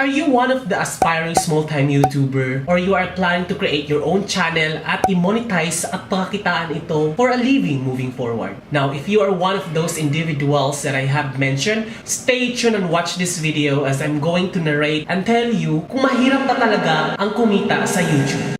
Are you one of the aspiring small-time YouTuber or you are planning to create your own channel at i-monetize at pagkakitaan ito for a living moving forward? Now, if you are one of those individuals that I have mentioned, stay tuned and watch this video as I'm going to narrate and tell you kung mahirap ba talaga ang kumita sa YouTube.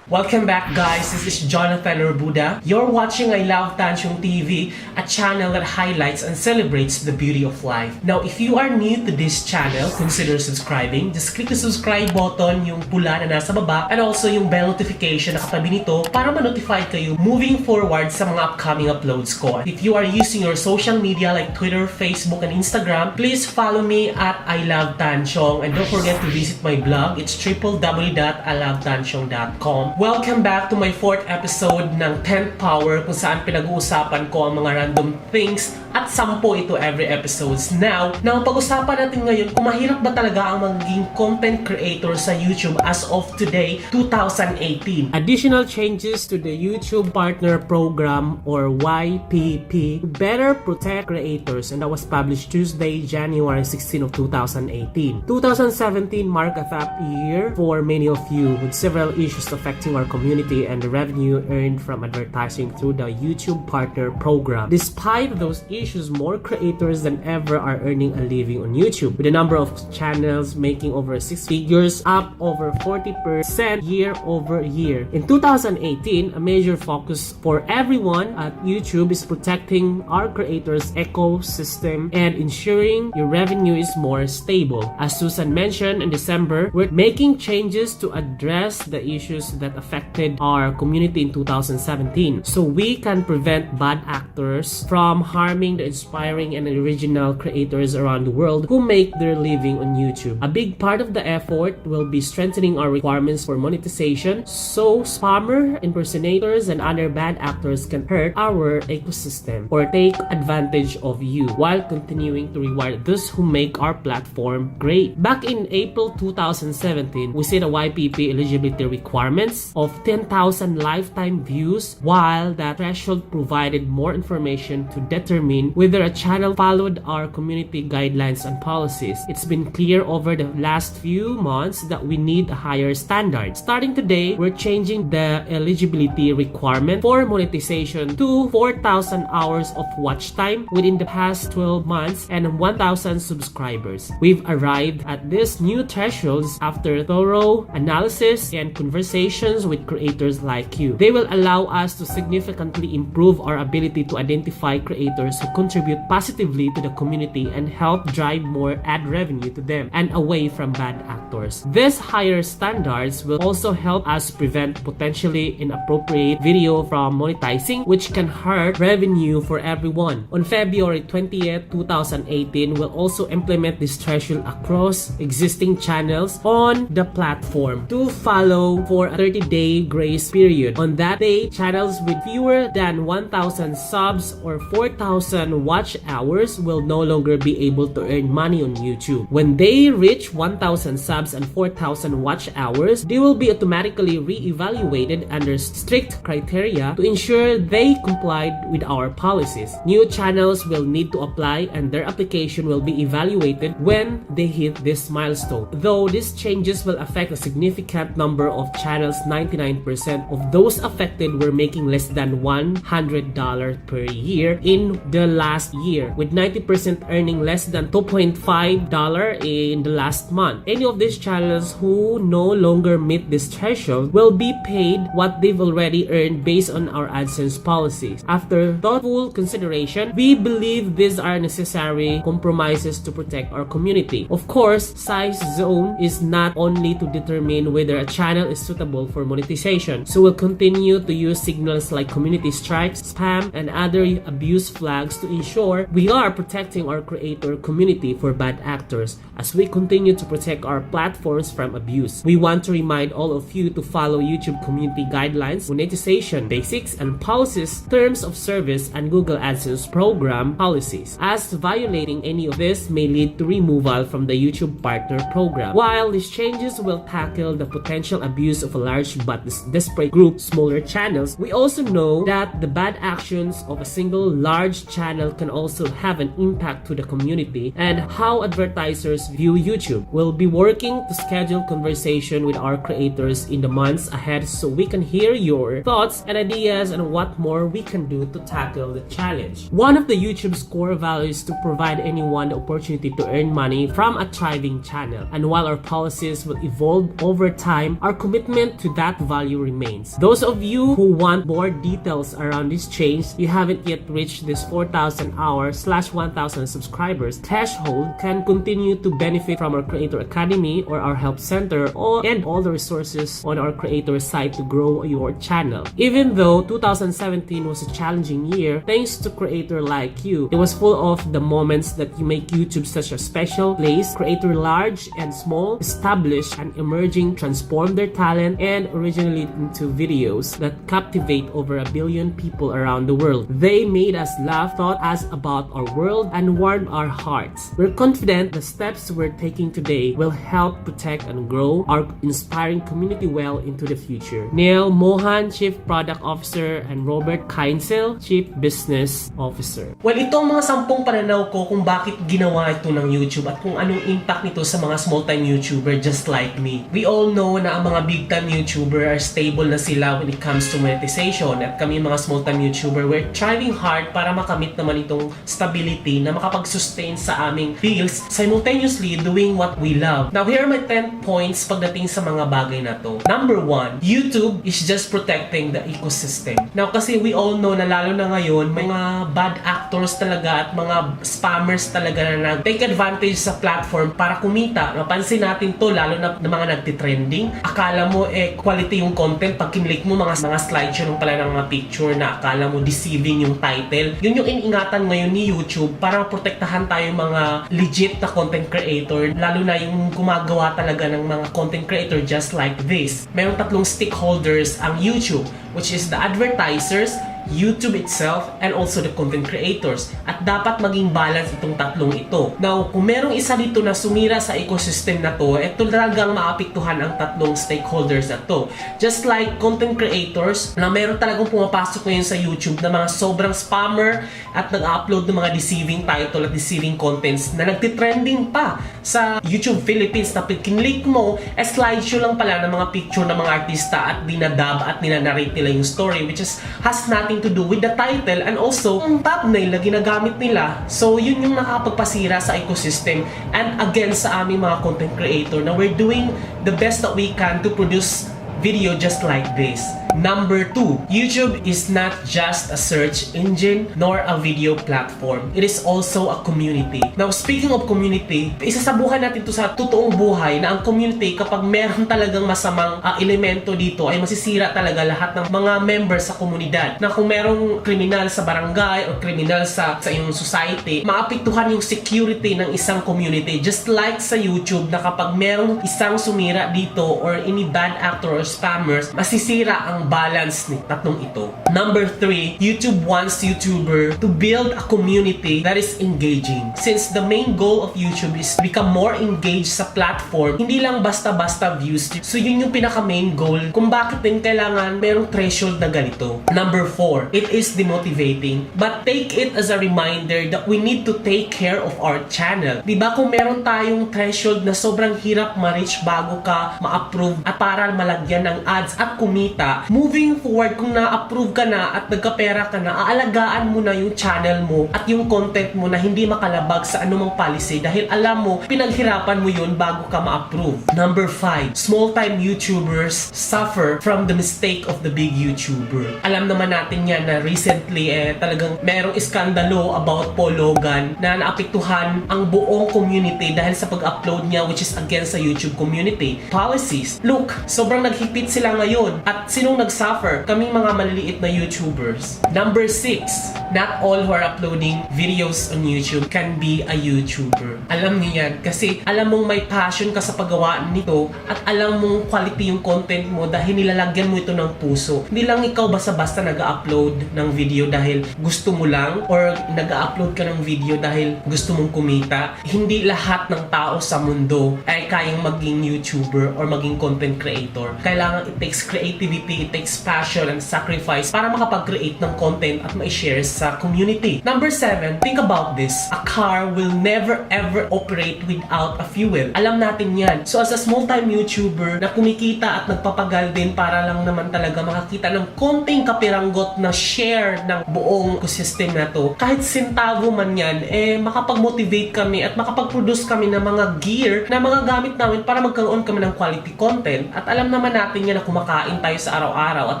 Welcome back, guys. This is Jonathan Urbuda. You're watching I Love Tansyong TV, a channel that highlights and celebrates the beauty of life. Now, if you are new to this channel, consider subscribing. Just click the subscribe button, yung pula na nasa baba, and also yung bell notification na katabi nito para ma-notify kayo moving forward sa mga upcoming uploads ko. If you are using your social media like Twitter, Facebook, and Instagram, please follow me at I Love Tansyong, and don't forget to visit my blog. It's www.ilovetansyong.com. Welcome back to my 4th episode ng 10th Power kung saan pinag-uusapan ko ang mga random things at 10 ito every episodes. Now, pag-usapan natin ngayon kung mahirap ba talaga ang magiging content creator sa YouTube as of today, 2018. Additional changes to the YouTube Partner Program or YPP to better protect creators, and that was published Tuesday, January 16 of 2018. 2017 marked a tough year for many of you with several issues affecting our community and the revenue earned from advertising through the YouTube Partner Program. Despite those issues, more creators than ever are earning a living on YouTube, with the number of channels making over 6 figures, up over 40% year over year. In 2018, a major focus for everyone at YouTube is protecting our creators' ecosystem and ensuring your revenue is more stable. As Susan mentioned in December, we're making changes to address the issues that affected our community in 2017 so we can prevent bad actors from harming the inspiring and original creators around the world who make their living on YouTube. A big part of the effort will be strengthening our requirements for monetization so spammer, impersonators, and other bad actors can hurt our ecosystem or take advantage of you while continuing to reward those who make our platform great. Back in April 2017, we set a YPP eligibility requirements of 10,000 lifetime views, while that threshold provided more information to determine whether a channel followed our community guidelines and policies. It's been clear over the last few months that we need a higher standard. Starting today, we're changing the eligibility requirement for monetization to 4,000 hours of watch time within the past 12 months and 1,000 subscribers. We've arrived at these new thresholds after thorough analysis and conversations with creators like you. They will allow us to significantly improve our ability to identify creators who contribute positively to the community and help drive more ad revenue to them and away from bad actors. These higher standards will also help us prevent potentially inappropriate video from monetizing, which can hurt revenue for everyone. On February 20th, 2018, we'll also implement this threshold across existing channels on the platform to follow for a 30-day grace period. On that day, channels with fewer than 1,000 subs or 4,000 watch hours will no longer be able to earn money on YouTube. When they reach 1,000 subs and 4,000 watch hours, they will be automatically re-evaluated under strict criteria to ensure they complied with our policies. New channels will need to apply and their application will be evaluated when they hit this milestone. Though these changes will affect a significant number of channels, 99% of those affected were making less than $100 per year in the last year, with 90% earning less than $2.5 in the last month. Any of these channels who no longer meet this threshold will be paid what they've already earned based on our AdSense policies. After thoughtful consideration, we believe these are necessary compromises to protect our community. Of course, size zone is not only to determine whether a channel is suitable for monetization, so we'll continue to use signals like community strikes, spam, and other abuse flags hashtags to ensure we are protecting our creator community for bad actors as we continue to protect our platforms from abuse. We want to remind all of you to follow YouTube community guidelines, monetization basics and policies, terms of service, and Google AdSense program policies, as violating any of this may lead to removal from the YouTube Partner Program. While these changes will tackle the potential abuse of a large but disparate group, smaller channels, we also know that the bad actions of a single large channel can also have an impact to the community and how advertisers view YouTube. We'll be working to schedule conversation with our creators in the months ahead so we can hear your thoughts and ideas on what more we can do to tackle the challenge. One of the YouTube's core values is to provide anyone the opportunity to earn money from a thriving channel. And while our policies will evolve over time, our commitment to that value remains. Those of you who want more details around this change, you haven't yet reached this 4,000 hours / 1,000 subscribers threshold, can continue to benefit from our Creator Academy or our Help Center and all the resources on our creator site to grow your channel. Even though 2017 was a challenging year, thanks to creator like you, it was full of the moments that you make YouTube such a special place. Creator large and small, established and emerging, transform their talent and originally into videos that captivate over 1 billion people around the world. They made us laugh, thought us about our world, and warmed our hearts. We're confident the steps we're taking today will help protect and grow our inspiring community well into the future. Neil Mohan, Chief Product Officer, and Robert Keinsel, Chief Business Officer. Well, ito ang mga 10 pananaw ko kung bakit ginawa ito ng YouTube at kung anong impact nito sa mga small-time YouTuber just like me. We all know na ang mga big-time YouTuber are stable na sila when it comes to monetization, at kami mga small-time YouTuber, we're trying hard para makamit naman itong stability na makapag-sustain sa aming bills, simultaneously doing what we love. Now, here are my 10 points pagdating sa mga bagay na to. Number 1, YouTube is just protecting the ecosystem. Now, kasi we all know na lalo na ngayon, may mga bad actors talaga at mga spammers talaga na nag-take advantage sa platform para kumita. Napansin natin to lalo na mga nagtitrending. Akala mo quality yung content, pag kinlik mo mga slideshow nung pala ng mga picture na akala mo deceiving yung title. Yun yung iningatan ngayon ni YouTube para protektahan tayo mga legit na content creator, lalo na yung gumagawa talaga ng mga content creator just like this. Mayroong 3 stakeholders ang YouTube, which is the advertisers, YouTube itself, and also the content creators. At dapat maging balance itong 3 ito. Now, kung merong isa dito na sumira sa ecosystem na to, ito talagang maapektuhan ang 3 stakeholders na to. Just like content creators, na meron talagang pumapasok ngayon sa YouTube na mga sobrang spammer at nag-upload ng mga deceiving title at deceiving contents na nagtitrending pa sa YouTube Philippines, na kinlik mo, slideshow lang pala ng mga picture ng mga artista at dinadub at ninanarrate nila yung story, which is has nothing to do with the title and also ang thumbnail na ginagamit nila. So yun yung nakapagpasira sa ecosystem and again sa aming mga content creator na we're doing the best that we can to produce video just like this. Number 2, YouTube is not just a search engine nor a video platform. It is also a community. Now, speaking of community, isasabuhan natin to sa totoong buhay na ang community, kapag meron talagang masamang elemento dito, ay masisira talaga lahat ng mga members sa komunidad. Na kung merong kriminal sa barangay or kriminal sa iyong society, maapektuhan yung security ng isang community. Just like sa YouTube na kapag merong isang sumira dito or any bad actor or spammers, masisira ang balance ni 3 ito. Number 3, YouTube wants YouTuber to build a community that is engaging. Since the main goal of YouTube is to become more engaged sa platform, hindi lang basta-basta views. So yun yung pinaka main goal kung bakit din kailangan merong threshold na ganito. Number 4, it is demotivating, but take it as a reminder that we need to take care of our channel. Diba kung meron tayong threshold na sobrang hirap ma-reach bago ka ma-approve at para malagyan ng ads at kumita, moving forward, kung na-approve ka na at nagkapera ka na, aalagaan mo na yung channel mo at yung content mo na hindi makalabag sa anumang policy dahil alam mo, pinaghirapan mo yun bago ka ma-approve. Number 5, small-time YouTubers suffer from the mistake of the big YouTuber. Alam naman natin yan na recently talagang merong iskandalo about Paul Logan na naapektuhan ang buong community dahil sa pag-upload niya, which is against sa YouTube community policies. Look, sobrang naghipit sila ngayon at sinong nagsuffer, kaming mga maliliit na YouTubers. Number 6, not all who are uploading videos on YouTube can be a YouTuber. Alam niyo yan, kasi alam mong may passion ka sa paggawa nito at alam mong quality yung content mo dahil nilalagyan mo ito ng puso. Hindi lang ikaw basta-basta nag-upload ng video dahil gusto mo lang or nag-upload ka ng video dahil gusto mong kumita. Hindi lahat ng tao sa mundo ay kayang maging YouTuber or maging content creator. Kailangan it takes creativity, it takes passion and sacrifice para makapag-create ng content at ma-share sa community. Number 7, think about this. A car will never ever operate without a fuel. Alam natin yan. So as a small-time YouTuber na kumikita at nagpapagal din para lang naman talaga makakita ng konting kapiranggot na share ng buong ecosystem na to, kahit sentavo man yan, makapag-motivate kami at makapag-produce kami ng mga gear na mga gamit namin para magkaroon kami ng quality content. At alam naman natin yan na kumakain tayo sa araw-araw at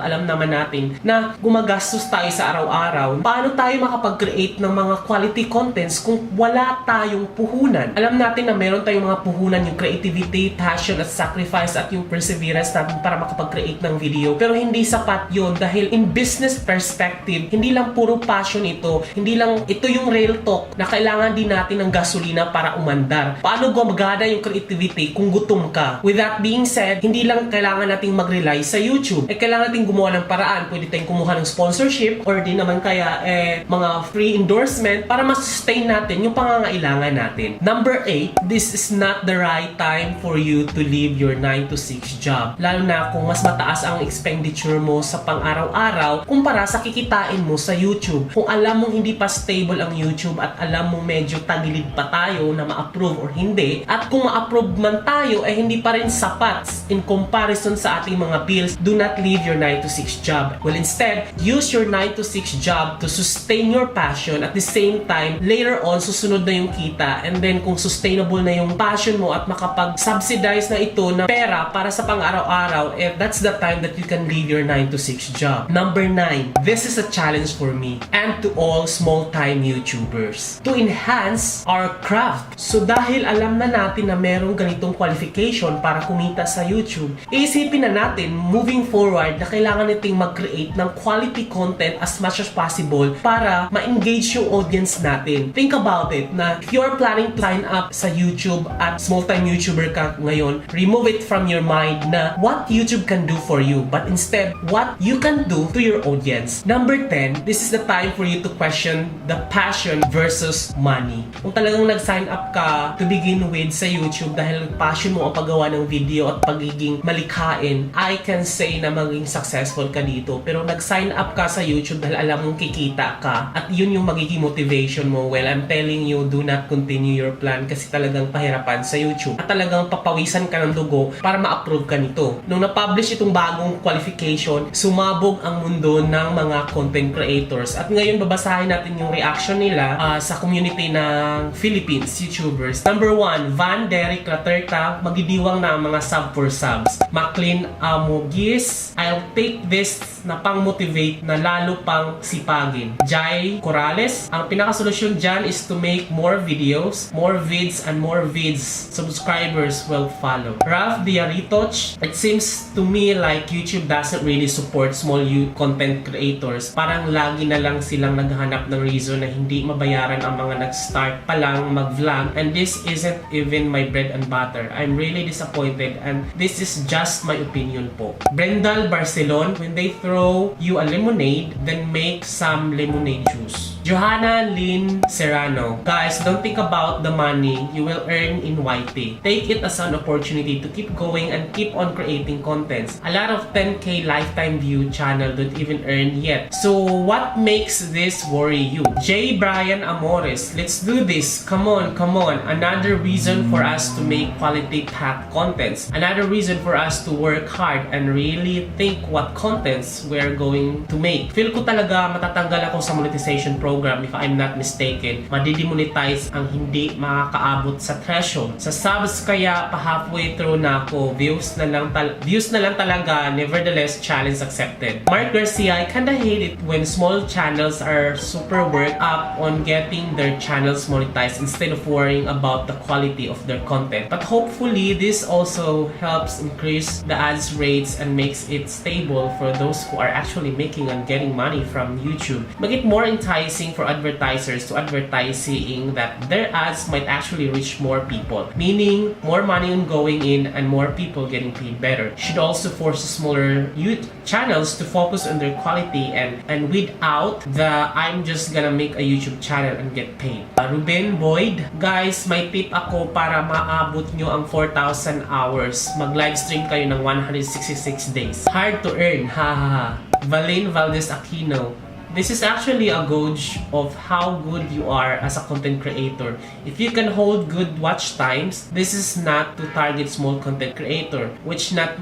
alam naman natin na gumagastos tayo sa araw-araw. Paano tayo makapag-create ng mga quality contents kung wala tayong puhunan? Alam natin na meron tayong mga puhunan, yung creativity, passion at sacrifice at yung perseverance natin para makapag-create ng video. Pero hindi sapat yun dahil in business perspective, hindi lang puro passion ito. Hindi lang ito yung real talk na kailangan din natin ng gasolina para umandar. Paano gumagana yung creativity kung gutom ka? With that being said, hindi lang kailangan nating mag-rely sa YouTube. Kailangan nating gumawa ng paraan. Pwede tayong kumuha ng sponsorship or di naman kaya mga free endorsement para ma-sustain natin yung pangangailangan natin. Number 8, this is not the right time for you to leave your 9 to 6 job. Lalo na kung mas mataas ang expenditure mo sa pang-araw-araw kumpara sa kikitain mo sa YouTube. Kung alam mong hindi pa stable ang YouTube at alam mong medyo tagilid pa tayo na ma-approve or hindi, at kung ma-approve man tayo ay hindi pa rin sapat in comparison sa ating mga bills, do not leave your 9 to 6 job. Well, instead, use your 9 to 6 job to sustain your passion. At the same time, later on, susunod na yung kita. And then, kung sustainable na yung passion mo at makapag-subsidize na ito na pera para sa pang-araw-araw, that's the time that you can leave your 9 to 6 job. Number 9, this is a challenge for me and to all small-time YouTubers to enhance our craft. So, dahil alam na natin na merong ganitong qualification para kumita sa YouTube, iisipin na natin moving forward na kailangan nating mag-create ng quality content as much as possible para ma-engage yung audience natin. Think about it na if you're planning to sign up sa YouTube at small-time YouTuber ka ngayon, remove it from your mind na what YouTube can do for you, but instead, what you can do to your audience. Number 10, this is the time for you to question the passion versus money. Kung talagang nag-sign up ka to begin with sa YouTube dahil passion mo ang paggawa ng video at pagiging malikhain, I can say na maging successful ka dito. Pero nag-sign up ka sa YouTube dahil alam mong kikita ka at yun yung magiging motivation mo. Well, I'm telling you, do not continue your plan kasi talagang pahirapan sa YouTube at talagang papawisan ka ng dugo para ma-approve ka nito. Nung na-publish itong bagong qualification, sumabog ang mundo ng mga content creators. At ngayon babasahin natin yung reaction nila sa community ng Philippines YouTubers. Number 1, Van Derek Laterta, magidiwang na ang mga sub for subs. Maclean Amogis, I'll take this na pang-motivate na lalo pang sipagin. Jai Corrales, ang pinakasolusyon dyan is to make more videos, more vids, and more vids. Subscribers will follow. Ralph Diaritoch, it seems to me like YouTube doesn't really support small content creators. Parang lagi na lang silang naghahanap ng reason na hindi mabayaran ang mga nag-start pa lang mag-vlog, and this isn't even my bread and butter. I'm really disappointed and this is just my opinion po. Brendal Barcelon, when they throw you a lemonade, then make some lemonade juice. Johanna Lynn Serrano, guys, don't think about the money you will earn in YT. Take it as an opportunity to keep going and keep on creating contents. A lot of 10K lifetime view channel don't even earn yet. So what makes this worry you? J. Brian Amores, let's do this. Come on, come on. Another reason for us to make quality packed contents. Another reason for us to work hard and really think what contents videos we're going to make. Feel ko talaga matatanggal ako sa monetization program if I'm not mistaken. Madidemonetize ang hindi makakaabot sa threshold. Sa subs kaya pa halfway through na ako. Views na lang talaga. Nevertheless, challenge accepted. Mark Garcia, I kinda hate it when small channels are super worked up on getting their channels monetized instead of worrying about the quality of their content. But hopefully, this also helps increase the ads rates and makes it stable for those who are actually making and getting money from YouTube. Make it more enticing for advertisers to advertise, seeing that their ads might actually reach more people, meaning more money going in and more people getting paid better. Should also force smaller YouTube channels to focus on their quality and weed out the I'm just gonna make a YouTube channel and get paid. Ruben Boyd, guys, may tip ako para maabot nyo ang 4,000 hours. Mag-livestream kayo ng 166 days. Hard to earn, hahaha. Valin Valdez Aquino, this is actually a gauge of how good you are as a content creator. If you can hold good watch times, this is not to target small content creator, which not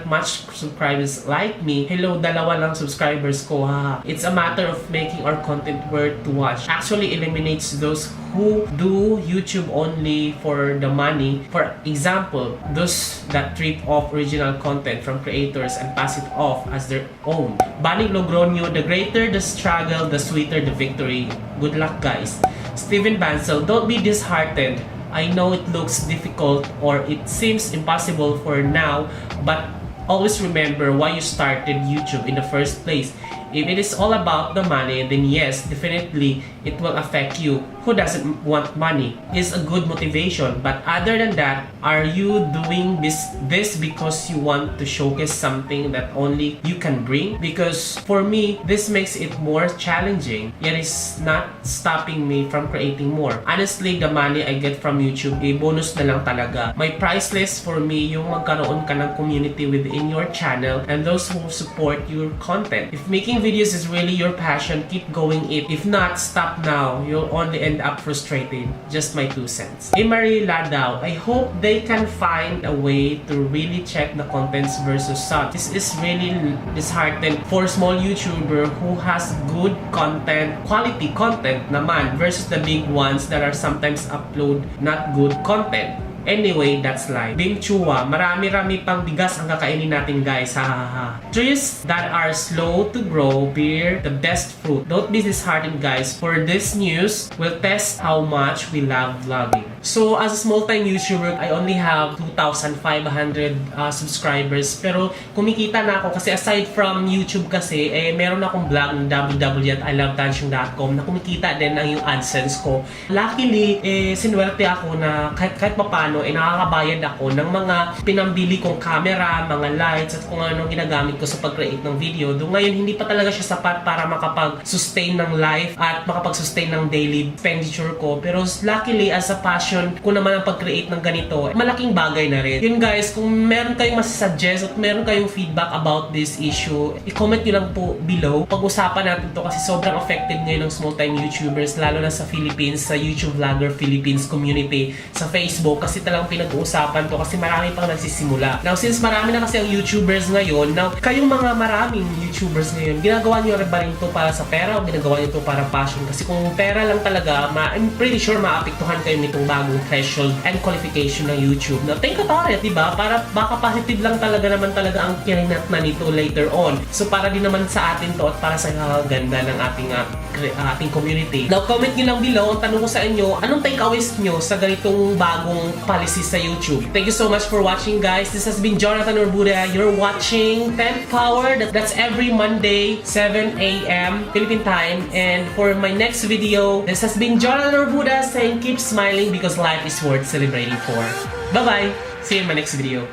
much subscribers like me. Hello, dalawa lang subscribers ko, ha. It's a matter of making our content worth to watch. Actually eliminates those who do YouTube only for the money. For example, those that rip off original content from creators and pass it off as their own. Banning Logroño, the greater the struggle, the sweeter the victory. Good luck, guys. Steven Bansel, don't be disheartened. I know it looks difficult or it seems impossible for now, but always remember why you started YouTube in the first place. If it is all about the money, then yes, definitely it will affect you. Who doesn't want money? It's a good motivation. But other than that, are you doing this because you want to showcase something that only you can bring? Because for me, this makes it more challenging. Yet it's not stopping me from creating more. Honestly, the money I get from YouTube, bonus na lang talaga. My priceless for me yung magkaroon ka ng community within your channel and those who support your content. If making videos is really your passion, keep going it. If not, stop now. You'll only end up frustrated. Just my 2 cents. Emery Ladao, I hope they can find a way to really check the contents versus such. This is really disheartening for small YouTuber who has good content, quality content naman versus the big ones that are sometimes upload not good content. Anyway, that's life. Bing Chua, marami-rami pang bigas ang kakainin natin, guys. Ha. Trees that are slow to grow bear the best fruit. Don't be disheartened, guys. For this news, we'll test how much we love vlogging. So, as a small-time YouTuber, I only have 2,500 subscribers. Pero, kumikita na ako kasi aside from YouTube kasi, meron akong vlog ng www.ilovedancing.com na kumikita din ang yung AdSense ko. Luckily, sinwerte ako na kahit papano, nakakabayad ako ng mga pinambili kong camera, mga lights, at kung anong ginagamit ko sa pag-create ng video. Doon ngayon, hindi pa talaga siya sapat para makapag-sustain ng life at makapag-sustain ng daily expenditure ko. Pero luckily, as a passion ko naman ang pag-create ng ganito, malaking bagay na rin. Yun guys, kung meron kayong masasuggest at meron kayong feedback about this issue, i-comment nyo lang po below. Pag-usapan natin to kasi sobrang affected ngayon ng small-time YouTubers, lalo na sa Philippines, sa YouTube Vlogger Philippines community, sa Facebook, kasi talagang pinag-uusapan to kasi marami pang nagsisimula. Now, since marami na kasi ang YouTubers ngayon, now, kayong mga maraming YouTubers ngayon, ginagawa nyo ba rin to para sa pera o ginagawa nyo to para passion? Kasi kung pera lang talaga, I'm pretty sure maapektuhan kayo nitong bagong threshold and qualification ng YouTube. Now, think about it, diba? Para baka positive lang talaga naman talaga ang kirinat na nito later on. So, para din naman sa atin to at para sa ganda ng ating community. Now, comment nyo lang below. Ang tanong ko sa inyo, anong takeaways nyo sa ganitong bagong policy sa YouTube? Thank you so much for watching, guys. This has been Jonathan Orbuda. You're watching 10th Power. That's every Monday, 7 a.m. Philippine time. And for my next video, this has been Jonathan Orbuda saying keep smiling because life is worth celebrating for. Bye-bye! See you in my next video.